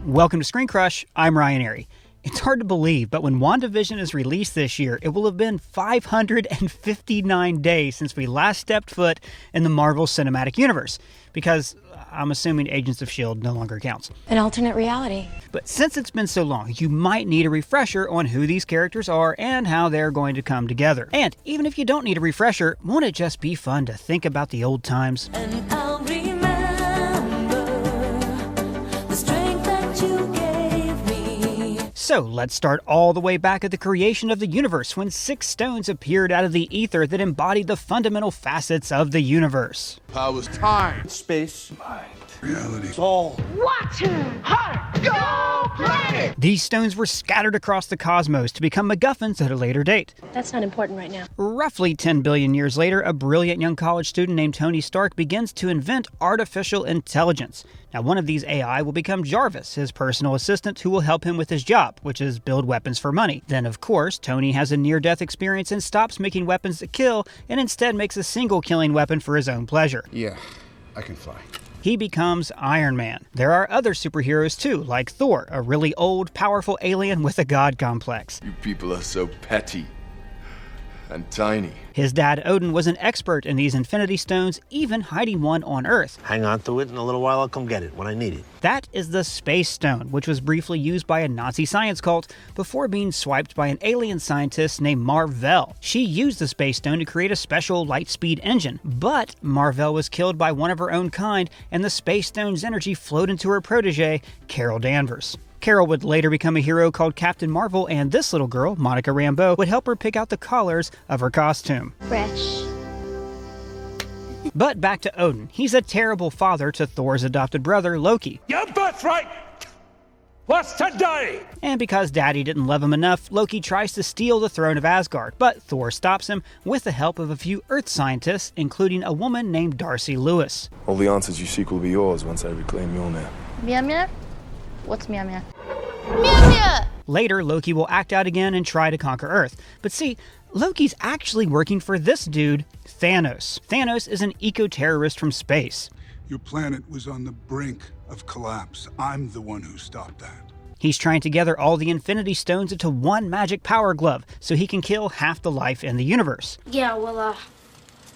Welcome to ScreenCrush, I'm Ryan Airy. It's hard to believe, but when WandaVision is released this year, it will have been 559 days since we last stepped foot in the Marvel Cinematic Universe, because I'm assuming Agents of S.H.I.E.L.D. no longer counts. An alternate reality. But since it's been so long, you might need a refresher on who these characters are and how they're going to come together. And even if you don't need a refresher, won't it just be fun to think about the old times? And I'll remember the strength that you gave me. So let's start all the way back at the creation of the universe, when 6 stones appeared out of the ether that embodied the fundamental facets of the universe. Powers, time, space, mind, reality. it's all. Water, heart, go planet! These stones were scattered across the cosmos to become MacGuffins at a later date. That's not important right now. Roughly 10 billion years later, a brilliant young college student named Tony Stark begins to invent artificial intelligence. Now, one of these AI will become Jarvis, his personal assistant who will help him with his job, which is build weapons for money. Then, of course, Tony has a near-death experience and stops making weapons that kill, and instead makes a single killing weapon for his own pleasure. Yeah, I can fly. He becomes Iron Man. There are other superheroes too, like Thor, a really old, powerful alien with a god complex. You people are so petty and tiny. His dad Odin was an expert in these Infinity Stones, even hiding one on Earth. Hang on to it, in a little while I'll come get it when I need it. That is the Space Stone, which was briefly used by a Nazi science cult before being swiped by an alien scientist named Mar-Vell. She used the Space Stone to create a special light-speed engine, but Mar-Vell was killed by one of her own kind, and the Space Stone's energy flowed into her protege, Carol Danvers. Carol would later become a hero called Captain Marvel, and this little girl, Monica Rambeau, would help her pick out the colors of her costume. Fresh. But back to Odin. He's a terrible father to Thor's adopted brother, Loki. Your birthright was today! And because Daddy didn't love him enough, Loki tries to steal the throne of Asgard, but Thor stops him with the help of a few Earth scientists, including a woman named Darcy Lewis. All the answers you seek will be yours once I reclaim Mjolnir. Mjolnir? What's Mjolnir? Later, Loki will act out again and try to conquer Earth. But see, Loki's actually working for this dude, Thanos. Thanos is an eco-terrorist from space. Your planet was on the brink of collapse. I'm the one who stopped that. He's trying to gather all the Infinity Stones into one magic power glove so he can kill half the life in the universe. Yeah, well,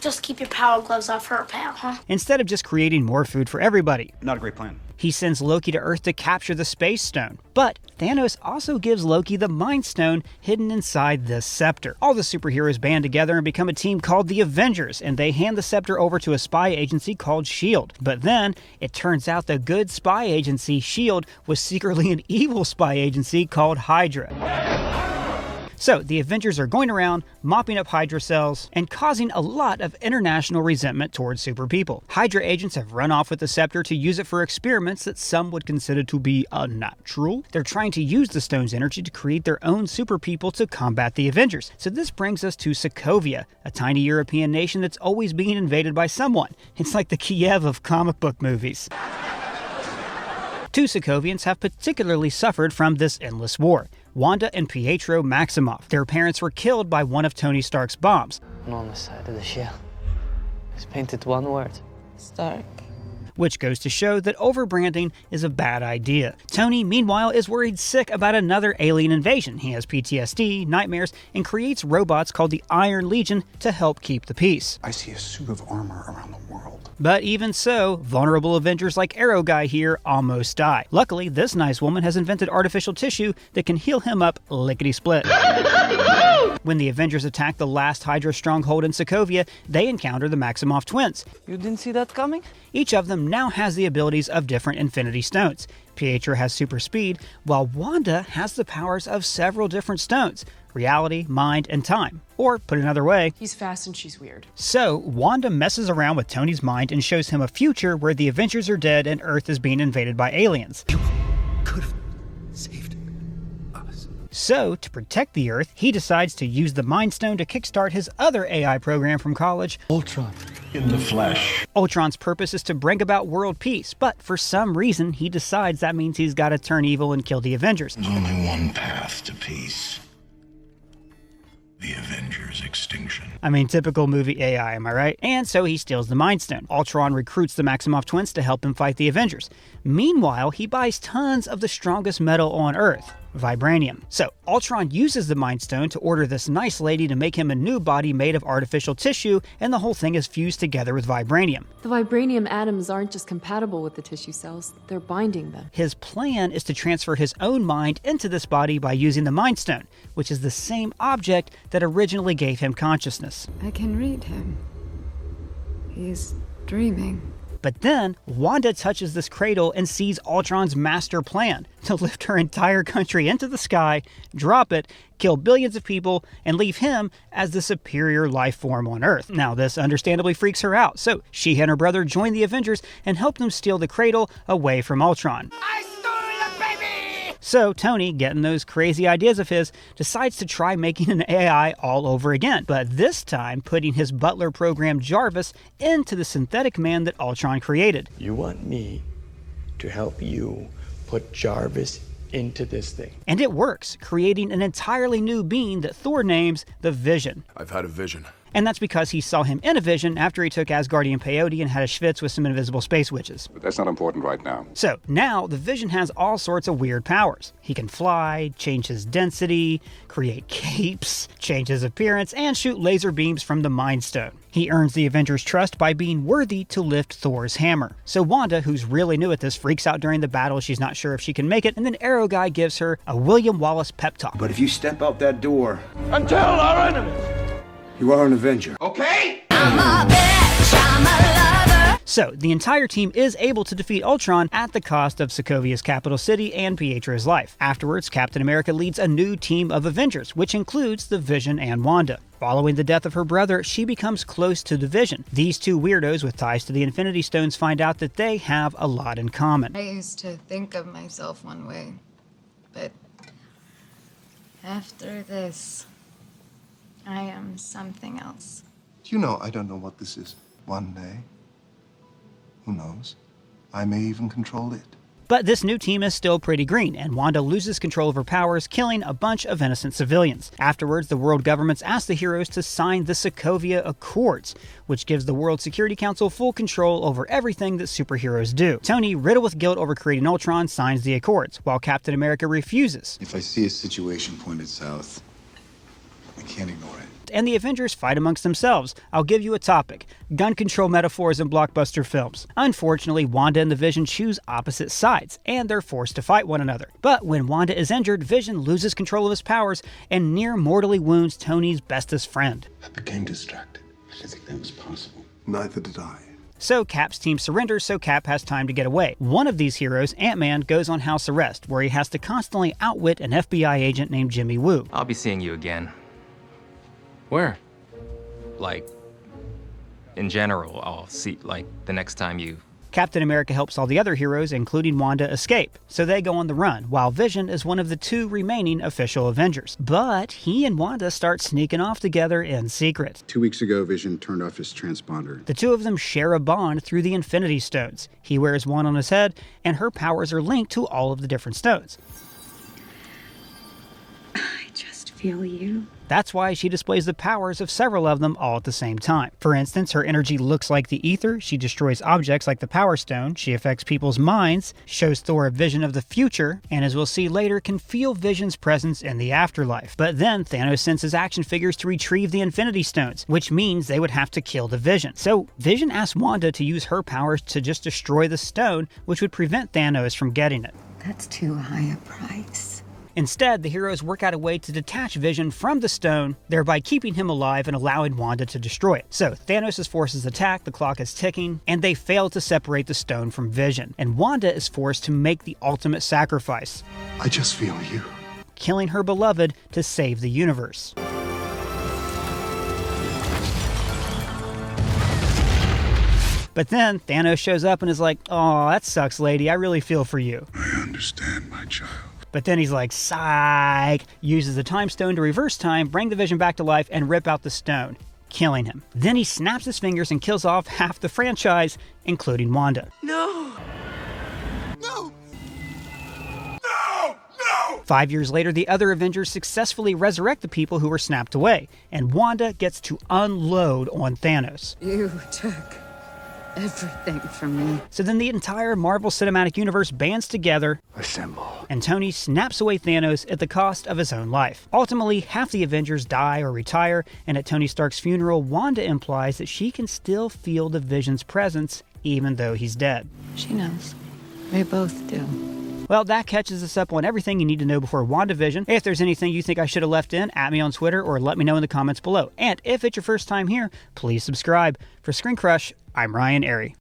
just keep your power gloves off her, pal, huh? Instead of just creating more food for everybody. Not a great plan. He sends Loki to Earth to capture the Space Stone. But Thanos also gives Loki the Mind Stone hidden inside this scepter. All the superheroes band together and become a team called the Avengers, and they hand the scepter over to a spy agency called S.H.I.E.L.D. But then, it turns out the good spy agency, S.H.I.E.L.D., was secretly an evil spy agency called Hydra. So, the Avengers are going around, mopping up Hydra cells, and causing a lot of international resentment towards super people. Hydra agents have run off with the scepter to use it for experiments that some would consider to be unnatural. They're trying to use the stone's energy to create their own super people to combat the Avengers. So this brings us to Sokovia, a tiny European nation that's always being invaded by someone. It's like the Kiev of comic book movies. 2 Sokovians have particularly suffered from this endless war. Wanda and Pietro Maximoff. Their parents were killed by one of Tony Stark's bombs. And on the side of the shield is painted one word: Stark. Which goes to show that overbranding is a bad idea. Tony, meanwhile, is worried sick about another alien invasion. He has PTSD, nightmares, and creates robots called the Iron Legion to help keep the peace. I see a suit of armor around the world. But even so, vulnerable Avengers like Arrow Guy here almost die. Luckily, this nice woman has invented artificial tissue that can heal him up lickety-split. When the Avengers attack the last Hydra stronghold in Sokovia, they encounter the Maximoff twins. You didn't see that coming? Each of them now has the abilities of different Infinity Stones. Pietro has super speed, while Wanda has the powers of several different stones: reality, mind, and time. Or, put another way, he's fast and she's weird. So, Wanda messes around with Tony's mind and shows him a future where the Avengers are dead and Earth is being invaded by aliens. You could have saved us. So, to protect the Earth, he decides to use the Mind Stone to kickstart his other AI program from college, Ultron. In the flesh. Ultron's purpose is to bring about world peace, but for some reason, he decides that means he's got to turn evil and kill the Avengers. There's only one path to peace. The Avengers' extinction. I mean, typical movie AI, am I right? And so he steals the Mind Stone. Ultron recruits the Maximoff twins to help him fight the Avengers. Meanwhile, he buys tons of the strongest metal on Earth, vibranium. So Ultron uses the Mind Stone to order this nice lady to make him a new body made of artificial tissue, and the whole thing is fused together with vibranium. The vibranium atoms aren't just compatible with the tissue cells, they're binding them. His plan is to transfer his own mind into this body by using the Mind Stone, which is the same object that originally gave him consciousness. I can read him. He's dreaming. But then, Wanda touches this cradle and sees Ultron's master plan to lift her entire country into the sky, drop it, kill billions of people, and leave him as the superior life form on Earth. Now, this understandably freaks her out, so she and her brother join the Avengers and help them steal the cradle away from Ultron. So Tony, getting those crazy ideas of his, decides to try making an AI all over again, but this time putting his butler program Jarvis into the synthetic man that Ultron created. You want me to help you put Jarvis into this thing? And it works, creating an entirely new being that Thor names the Vision. I've had a vision. And that's because he saw him in a vision after he took Asgardian peyote and had a schwitz with some invisible space witches. But that's not important right now. So now the Vision has all sorts of weird powers. He can fly, change his density, create capes, change his appearance, and shoot laser beams from the Mind Stone. He earns the Avengers' trust by being worthy to lift Thor's hammer. So Wanda, who's really new at this, freaks out during the battle. She's not sure if she can make it, and then Arrow Guy gives her a William Wallace pep talk. But if you step out that door... Until our enemies! You are an Avenger. Okay? I'm a bitch, I'm a lover. So, the entire team is able to defeat Ultron at the cost of Sokovia's capital city and Pietro's life. Afterwards, Captain America leads a new team of Avengers, which includes the Vision and Wanda. Following the death of her brother, she becomes close to the Vision. These two weirdos with ties to the Infinity Stones find out that they have a lot in common. I used to think of myself one way, but after this, I am something else. You know, I don't know what this is. One day, who knows? I may even control it. But this new team is still pretty green, and Wanda loses control of her powers, killing a bunch of innocent civilians. Afterwards, the world governments ask the heroes to sign the Sokovia Accords, which gives the World Security Council full control over everything that superheroes do. Tony, riddled with guilt over creating Ultron, signs the Accords, while Captain America refuses. If I see a situation pointed south, I can't ignore it. And the Avengers fight amongst themselves. I'll give you a topic: gun control metaphors in blockbuster films. Unfortunately, Wanda and the Vision choose opposite sides, and they're forced to fight one another. But when Wanda is injured, Vision loses control of his powers and near mortally wounds Tony's bestest friend. I became distracted. I didn't think that was possible. Neither did I. So Cap's team surrenders so Cap has time to get away. One of these heroes, Ant-Man, goes on house arrest, where he has to constantly outwit an FBI agent named Jimmy Woo. I'll be seeing you again. Where? Like, in general, I'll see, like, the next time you... Captain America helps all the other heroes, including Wanda, escape, so they go on the run, while Vision is one of the two remaining official Avengers. But he and Wanda start sneaking off together in secret. 2 weeks ago, Vision turned off his transponder. The two of them share a bond through the Infinity Stones. He wears one on his head, and her powers are linked to all of the different stones. I just feel you. That's why she displays the powers of several of them all at the same time. For instance, her energy looks like the ether, she destroys objects like the Power Stone, she affects people's minds, shows Thor a vision of the future, and as we'll see later, can feel Vision's presence in the afterlife. But then Thanos sends his action figures to retrieve the Infinity Stones, which means they would have to kill the Vision. So Vision asks Wanda to use her powers to just destroy the stone, which would prevent Thanos from getting it. That's too high a price. Instead, the heroes work out a way to detach Vision from the stone, thereby keeping him alive and allowing Wanda to destroy it. So Thanos' forces attack, the clock is ticking, and they fail to separate the stone from Vision. And Wanda is forced to make the ultimate sacrifice. I just feel you. Killing her beloved to save the universe. But then Thanos shows up and is like, "Oh, that sucks, lady. I really feel for you." I understand, my child. But then he's like, psych, uses the time stone to reverse time, bring the Vision back to life, and rip out the stone, killing him. Then he snaps his fingers and kills off half the franchise, including Wanda. No! No! No! No! 5 years later, the other Avengers successfully resurrect the people who were snapped away, and Wanda gets to unload on Thanos. You took everything from me. So then the entire Marvel Cinematic Universe bands together, Assemble. and Tony snaps away Thanos at the cost of his own life. Ultimately, half the Avengers die or retire, and at Tony Stark's funeral, Wanda implies that she can still feel the Vision's presence even though he's dead. She knows. We both do. Well, that catches us up on everything you need to know before WandaVision. If there's anything you think I should have left in, at me on Twitter or let me know in the comments below. And if it's your first time here, please subscribe. For ScreenCrush, I'm Ryan Airy.